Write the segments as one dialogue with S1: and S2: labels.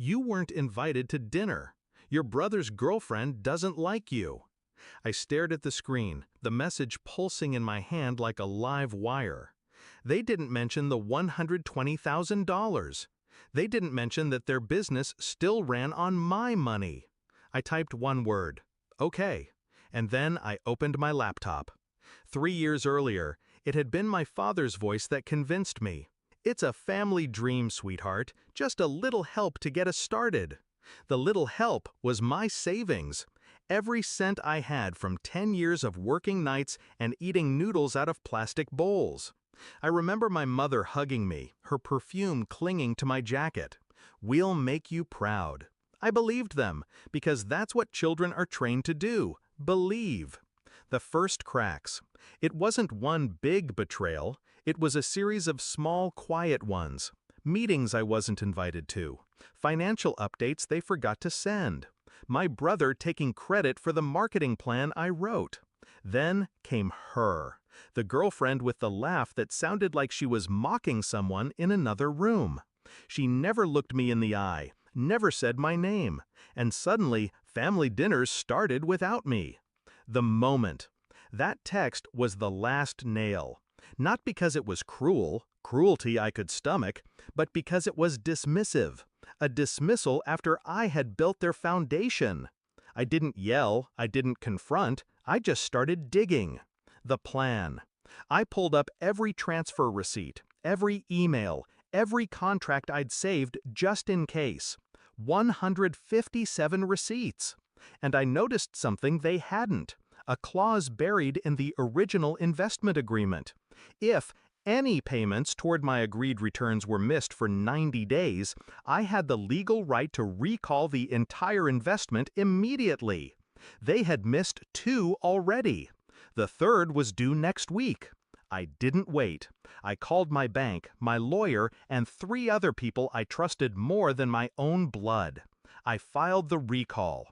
S1: You weren't invited to dinner. Your brother's girlfriend doesn't like you. I stared at the screen, the message pulsing in my hand like a live wire. They didn't mention the $120,000. They didn't mention that their business still ran on my money. I typed one word, okay, and then I opened my laptop. 3 years earlier, it had been my father's voice that convinced me. It's a family dream, sweetheart, just a little help to get us started. The little help was my savings. Every cent I had from 10 years of working nights and eating noodles out of plastic bowls. I remember my mother hugging me, her perfume clinging to my jacket. We'll make you proud. I believed them, because that's what children are trained to do, believe. The first cracks. It wasn't one big betrayal, it was a series of small, quiet ones. Meetings I wasn't invited to. Financial updates they forgot to send. My brother taking credit for the marketing plan I wrote. Then came her, the girlfriend with the laugh that sounded like she was mocking someone in another room. She never looked me in the eye, never said my name, and suddenly family dinners started without me. The moment. That text was the last nail. Not because it was cruelty I could stomach, but because it was dismissive. A dismissal after I had built their foundation. I didn't yell, I didn't confront, I just started digging. The plan. I pulled up every transfer receipt, every email, every contract I'd saved just in case. 157 receipts. And I noticed something they hadn't. A clause buried in the original investment agreement. If any payments toward my agreed returns were missed for 90 days, I had the legal right to recall the entire investment immediately. They had missed 2 already. The third was due next week. I didn't wait. I called my bank, my lawyer, and 3 other people I trusted more than my own blood. I filed the recall.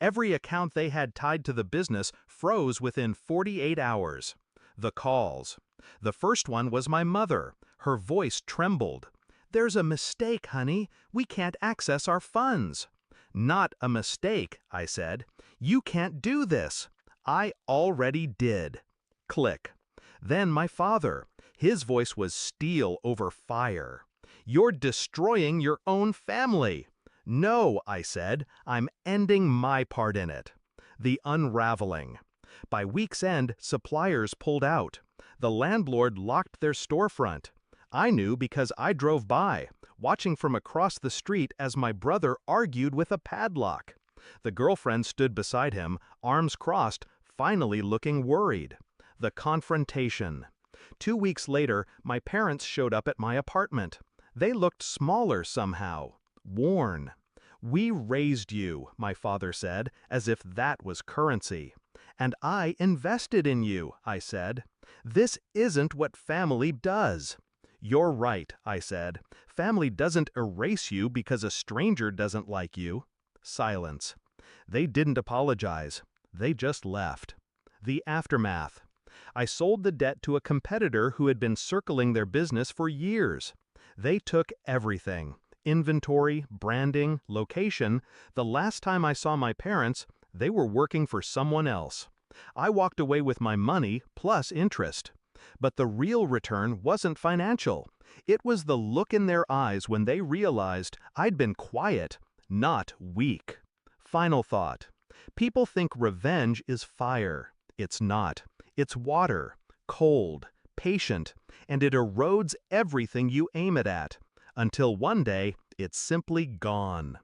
S1: Every account they had tied to the business froze within 48 hours. The calls. The first one was my mother. Her voice trembled. "There's a mistake, honey. We can't access our funds." "Not a mistake," I said. "You can't do this." I already did. Click. Then my father. His voice was steel over fire. "You're destroying your own family." "No," I said, "I'm ending my part in it." The unraveling. By week's end, suppliers pulled out. The landlord locked their storefront. I knew because I drove by, watching from across the street as my brother argued with a padlock. The girlfriend stood beside him, arms crossed, finally looking worried. The confrontation. 2 weeks later, my parents showed up at my apartment. They looked smaller somehow. Worn. "We raised you," my father said, as if that was currency. "And I invested in you," I said. "This isn't what family does." "You're right," I said. "Family doesn't erase you because a stranger doesn't like you." Silence. They didn't apologize. They just left. The aftermath. I sold the debt to a competitor who had been circling their business for years. They took everything. Inventory, branding, location. The last time I saw my parents, they were working for someone else. I walked away with my money plus interest. But the real return wasn't financial. It was the look in their eyes when they realized I'd been quiet, not weak. Final thought. People think revenge is fire. It's not. It's water, cold, patient, and it erodes everything you aim it at. Until one day, it's simply gone.